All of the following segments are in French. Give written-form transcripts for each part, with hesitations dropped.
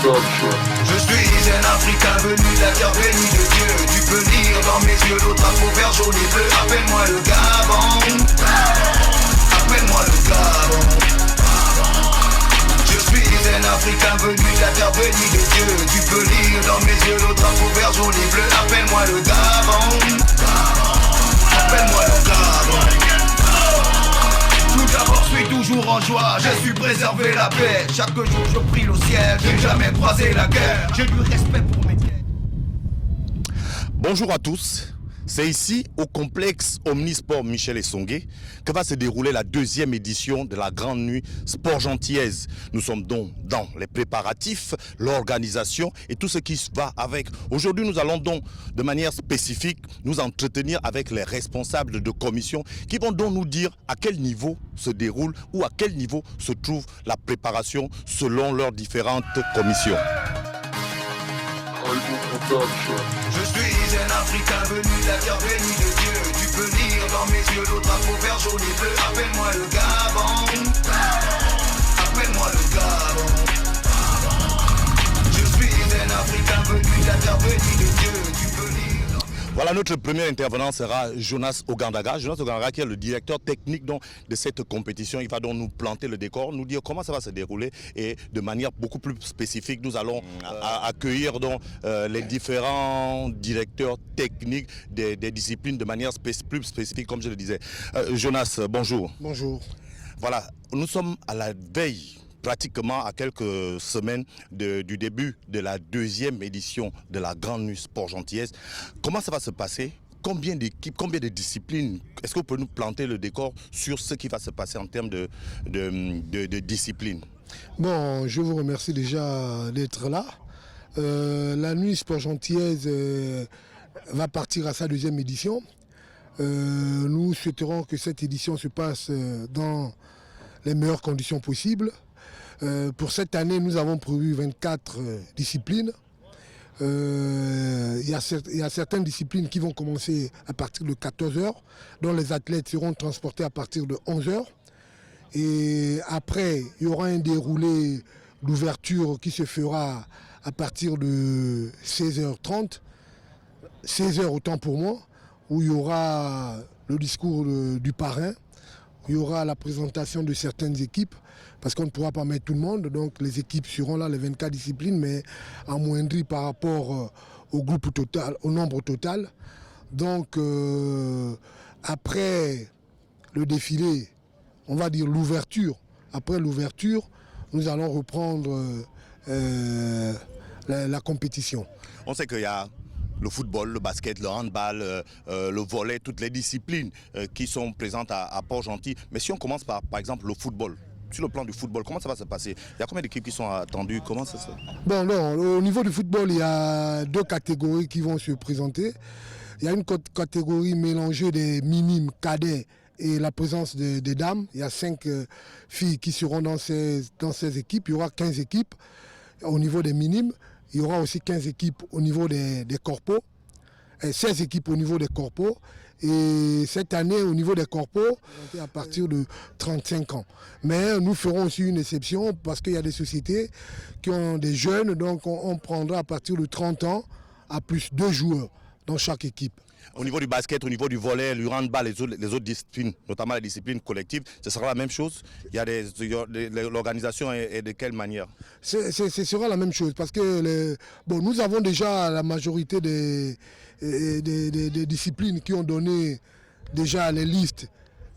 Je suis un Africain venu de la terre bénie de Dieu. Tu peux lire dans mes yeux le drapeau vert, jaune et bleu. Appelle-moi le Gabon. Appelle-moi le Gabon. Je suis un Africain venu de la terre bénie de Dieu. Tu peux lire dans mes yeux le drapeau vert, jaune et bleu. Appelle-moi le Gabon. Appelle-moi le Gabon. Tout d'abord, je suis toujours en joie. J'ai su préserver la paix. Chaque jour, je prie le ciel. J'ai jamais croisé la guerre. J'ai du respect pour mes dieux. Bonjour à tous. C'est ici, au complexe Omnisport Michel Essongué, que va se dérouler la deuxième édition de la Grande Nuit Sport Gentiaise. Nous sommes donc dans les préparatifs, l'organisation et tout ce qui va avec. Aujourd'hui, nous allons donc de manière spécifique nous entretenir avec les responsables de commission qui vont donc nous dire à quel niveau se déroule ou à quel niveau se trouve la préparation selon leurs différentes commissions. Je suis un Africain venu de la terre bénie de Dieu. Tu peux lire dans mes yeux le drapeau vert, jaune et bleu. Appelle-moi le Gabon. Appelle-moi le Gabon. Je suis un Africain venu de la terre bénie de Dieu. Tu peux lire. Voilà, notre premier intervenant sera Jonas Ogandaga. Jonas Ogandaga qui est le directeur technique donc, de cette compétition. Il va donc nous planter le décor, nous dire comment ça va se dérouler et de manière beaucoup plus spécifique, nous allons accueillir donc, les différents directeurs techniques des disciplines de manière plus spécifique, comme je le disais. Jonas, bonjour. Bonjour. Voilà, nous sommes à la veille pratiquement à quelques semaines du début de la deuxième édition de la Grande Nuit Sport Gentiaise. Comment ça va se passer? Combien d'équipes, combien de disciplines? Est-ce que vous pouvez nous planter le décor sur ce qui va se passer en termes de disciplines? Bon, je vous remercie déjà d'être là. La Nuit Sport Gentiaise va partir à sa deuxième édition. Nous souhaiterons que cette édition se passe dans les meilleures conditions possibles. Pour cette année, nous avons prévu 24 disciplines. Il y a certaines disciplines qui vont commencer à partir de 14h, dont les athlètes seront transportés à partir de 11h. Et après, il y aura un déroulé d'ouverture qui se fera à partir de 16h30, 16h autant pour moi, où il y aura le discours du parrain. Il y aura la présentation de certaines équipes, parce qu'on ne pourra pas mettre tout le monde. Donc les équipes seront là, les 24 disciplines, mais amoindries par rapport au groupe total, au nombre total. Donc après le défilé, on va dire l'ouverture. Après l'ouverture, nous allons reprendre la compétition. On sait qu'il y a le football, le basket, le handball, le volley, toutes les disciplines qui sont présentes à Port-Gentil. Mais si on commence par exemple, le football, sur le plan du football, comment ça va se passer? Il y a combien d'équipes qui sont attendues? Comment ça se... Bon, non, au niveau du football, il y a deux catégories qui vont se présenter. Il y a une catégorie mélangée des minimes, cadets et la présence des dames. Il y a 5 filles qui seront dans ces équipes. Il y aura 15 équipes au niveau des minimes. Il y aura aussi 15 équipes au niveau des corpos, 16 équipes au niveau des corpos. Et cette année, au niveau des corpos, à partir de 35 ans. Mais nous ferons aussi une exception parce qu'il y a des sociétés qui ont des jeunes, donc on prendra à partir de 30 ans à plus 2 joueurs dans chaque équipe. Au niveau du basket, au niveau du volley, du handball, les autres disciplines, notamment les disciplines collectives, ce sera la même chose? L'organisation est de quelle manière? Ce sera la même chose parce que nous avons déjà la majorité des disciplines qui ont donné déjà les listes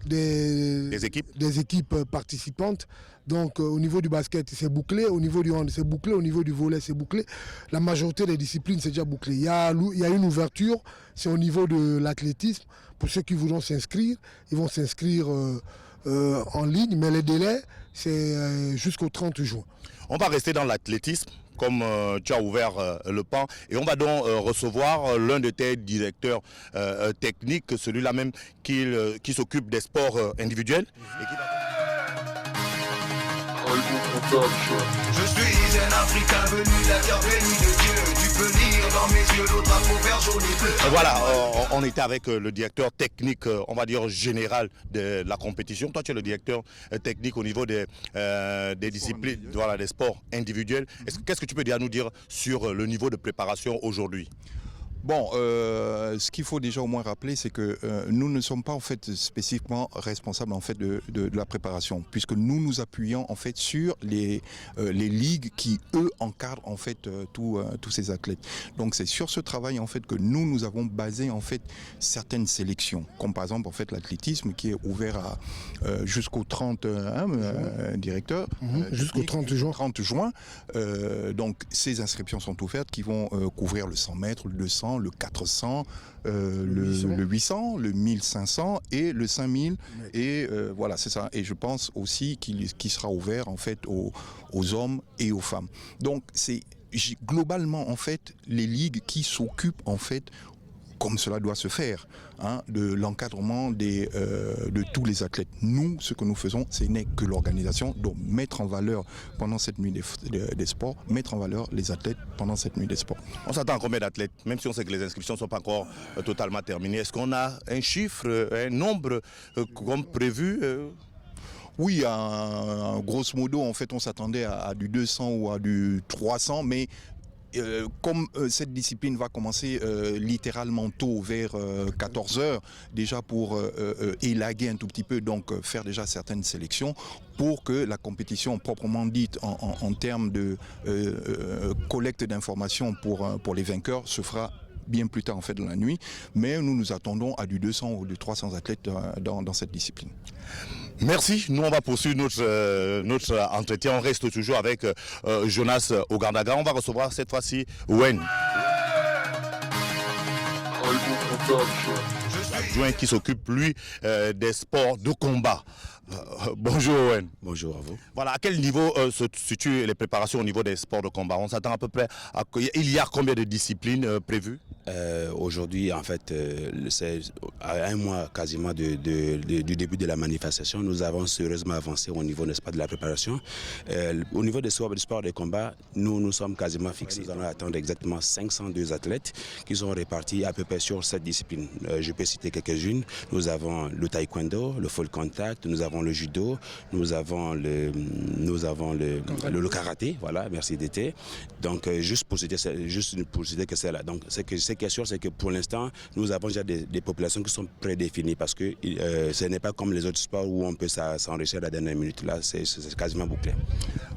des équipes participantes. Donc au niveau du basket c'est bouclé, au niveau du hand c'est bouclé, au niveau du volley c'est bouclé. La majorité des disciplines c'est déjà bouclé. Il y a une ouverture, c'est au niveau de l'athlétisme. Pour ceux qui voudront s'inscrire, ils vont s'inscrire en ligne, mais les délais c'est jusqu'au 30 juin. On va rester dans l'athlétisme, comme tu as ouvert le pan, et on va donc recevoir l'un de tes directeurs techniques, celui-là même qui s'occupe des sports individuels. Et qui va... Je suis un Africain venu de la terre bénie de Dieu. Tu peux lire lire dans mes yeux le drapeau vert, jaune et bleu. Voilà, on était avec le directeur technique, on va dire général de la compétition. Toi, tu es le directeur technique au niveau des disciplines, voilà, des sports individuels. Qu'est-ce que tu peux nous dire sur le niveau de préparation aujourd'hui? Bon, ce qu'il faut déjà au moins rappeler, c'est que nous ne sommes pas en fait spécifiquement responsables en fait de la préparation, puisque nous appuyons en fait sur les ligues qui eux encadrent en fait tous ces athlètes. Donc c'est sur ce travail en fait que nous avons basé en fait certaines sélections, comme par exemple en fait l'athlétisme qui est ouvert à jusqu'au 30 directeur, jusqu'au 30 juin. 30 juin. Donc ces inscriptions sont ouvertes qui vont couvrir le 100 mètres, le 200, le 400, le 800, le 1500 et le 5000. Et voilà, c'est ça. Et je pense aussi qu'il sera ouvert en fait aux hommes et aux femmes. Donc c'est globalement en fait les ligues qui s'occupent en fait, comme cela doit se faire, de l'encadrement de tous les athlètes. Nous, ce que nous faisons, ce n'est que l'organisation, donc mettre en valeur pendant cette nuit des sports, mettre en valeur les athlètes pendant cette nuit des sports. On s'attend à combien d'athlètes, même si on sait que les inscriptions ne sont pas encore totalement terminées? Est-ce qu'on a un chiffre, un nombre comme prévu? Oui, grosso modo, en fait, on s'attendait à du 200 ou à du 300, mais comme cette discipline va commencer littéralement tôt, vers 14h, déjà pour élaguer un tout petit peu, donc faire déjà certaines sélections, pour que la compétition proprement dite en termes de collecte d'informations pour les vainqueurs se fera bien plus tard en fait dans la nuit, mais nous attendons à du 200 ou du 300 athlètes dans cette discipline. Merci, nous on va poursuivre notre entretien, on reste toujours avec Jonas Ogandaga, on va recevoir cette fois-ci Wen. L'adjoint qui s'occupe lui des sports de combat. Bonjour Owen. Bonjour à vous. Voilà, à quel niveau se situent les préparations au niveau des sports de combat? On s'attend à peu près à... Il y a combien de disciplines prévues? Aujourd'hui, en fait, c'est à un mois quasiment du début de la manifestation. Nous avons sérieusement avancé au niveau, n'est-ce pas, de la préparation. Au niveau des sports de combat, nous sommes quasiment fixés. Nous allons attendre exactement 502 athlètes qui sont répartis à peu près sur cette discipline. Je peux citer quelques-unes. Nous avons le taekwondo, le full contact, nous avons le judo, nous avons le karaté, voilà, merci d'été. Donc juste pour citer que c'est là. Donc ce qui est sûr, c'est que pour l'instant, nous avons déjà des populations qui sont prédéfinies parce que ce n'est pas comme les autres sports où on peut s'enrichir à la dernière minute. Là, c'est quasiment bouclé.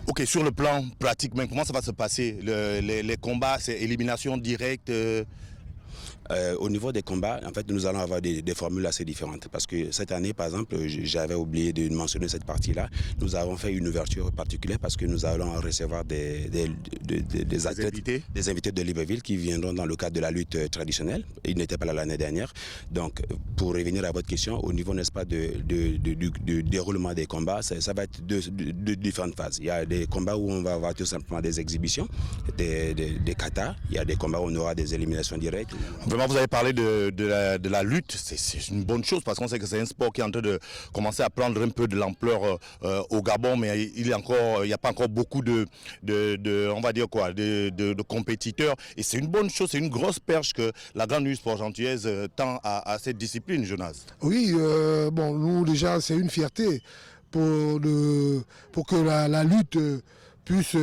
Ok, sur le plan pratique, même, comment ça va se passer? Les combats, c'est élimination directe? Au niveau des combats, en fait, nous allons avoir des formules assez différentes. Parce que cette année, par exemple, j'avais oublié de mentionner cette partie-là. Nous avons fait une ouverture particulière parce que nous allons recevoir des athlètes, des invités de Libreville qui viendront dans le cadre de la lutte traditionnelle. Ils n'étaient pas là l'année dernière. Donc, pour revenir à votre question, au niveau, n'est-ce pas, du déroulement des combats, ça va être deux différentes phases. Il y a des combats où on va avoir tout simplement des exhibitions, des katas. Il y a des combats où on aura des éliminations directes. Vous avez parlé de la lutte, c'est une bonne chose parce qu'on sait que c'est un sport qui est en train de commencer à prendre un peu de l'ampleur au Gabon, mais il n'y a pas encore beaucoup on va dire quoi, de compétiteurs. Et c'est une bonne chose, c'est une grosse perche que la Grande Nuit Sport Gentilloise tend à cette discipline, Jonas. Oui, bon, nous déjà c'est une fierté pour que la lutte puisse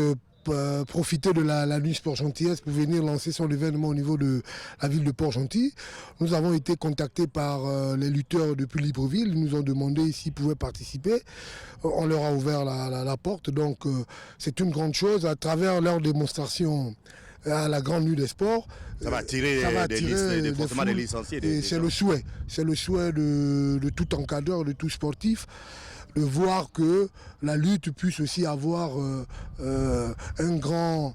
profiter de la Nuit Sport Gentilloise pour venir lancer son événement au niveau de la ville de Port-Gentil. Nous avons été contactés par les lutteurs depuis Libreville. Ils nous ont demandé s'ils pouvaient participer. On leur a ouvert la porte. Donc c'est une grande chose. À travers leur démonstration à la Grande Nuit des Sports, ça va attirer des licenciés. C'est le souhait. C'est le souhait de tout encadreur, de tout sportif, de voir que la lutte puisse aussi avoir un grand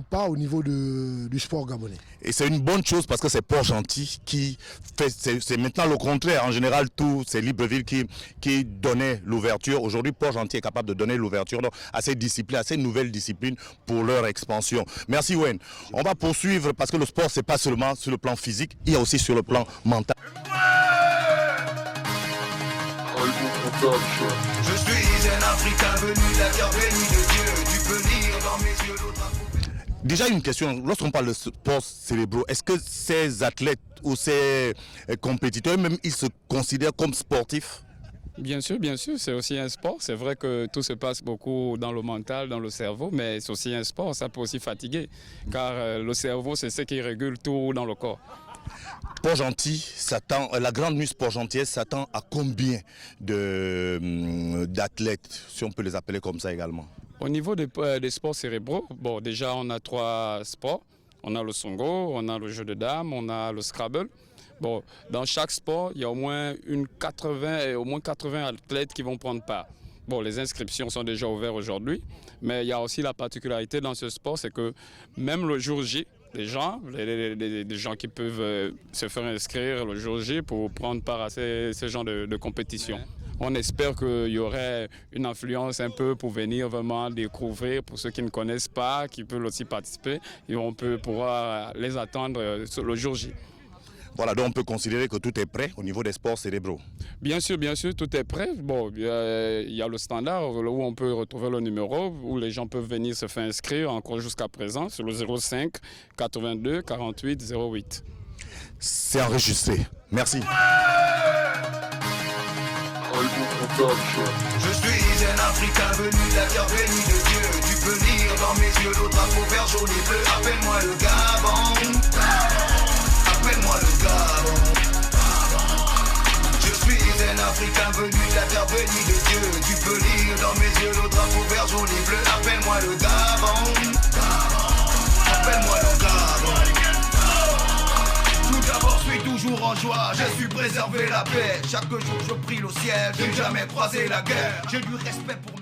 pas au niveau du sport gabonais. Et c'est une bonne chose parce que c'est Port-Gentil qui fait, c'est maintenant le contraire. En général, c'est Libreville qui donnait l'ouverture. Aujourd'hui, Port-Gentil est capable de donner l'ouverture à ces disciplines, à ces nouvelles disciplines pour leur expansion. Merci Wen. On va poursuivre parce que le sport, c'est pas seulement sur le plan physique, il y a aussi sur le plan mental. Je suis un Africain venu de la terre bénie de Dieu. Tu peux lire dans mes yeux l'autre. Déjà une question, lorsqu'on parle de sport cérébraux, est-ce que ces athlètes ou ces compétiteurs, même ils se considèrent comme sportifs? Bien sûr, c'est aussi un sport. C'est vrai que tout se passe beaucoup dans le mental, dans le cerveau, mais c'est aussi un sport, ça peut aussi fatiguer, car le cerveau, c'est ce qui régule tout dans le corps. Port-Gentil la grande nuit Port-Gentiaise s'attend à combien d'athlètes, si on peut les appeler comme ça également? Au niveau des sports cérébraux, bon, déjà on a 3 sports. On a le songo, on a le jeu de dames, on a le scrabble. Bon, dans chaque sport, il y a au moins 80 athlètes qui vont prendre part. Bon, les inscriptions sont déjà ouvertes aujourd'hui, mais il y a aussi la particularité dans ce sport, c'est que même le jour J, les gens qui peuvent se faire inscrire le jour J pour prendre part à ce genre de compétition. On espère qu'il y aurait une influence un peu pour venir vraiment découvrir, pour ceux qui ne connaissent pas, qui peuvent aussi participer, et on peut pouvoir les attendre le jour J. Voilà, donc on peut considérer que tout est prêt au niveau des sports cérébraux. Bien sûr, tout est prêt. Bon, il y a le standard où on peut retrouver le numéro, où les gens peuvent venir se faire inscrire encore jusqu'à présent sur le 05 82 48 08. C'est enregistré. Merci. Je suis un Africain venu de la terre bénie de Dieu. Tu peux lire dans mes yeux le drapeau vert, jaune et bleu. Appelle-moi le Gabon. Appelle-moi le Gabon. Je suis un Africain venu de la terre bénie de Dieu. Tu peux lire dans mes yeux le drapeau vert, jaune et bleu. Appelle-moi le Gabon. Appelle-moi le Gabon. Tout d'abord, je suis toujours en joie. J'ai su préserver la paix. Chaque jour, je prie le ciel. J'ai jamais croisé la guerre. J'ai du respect pour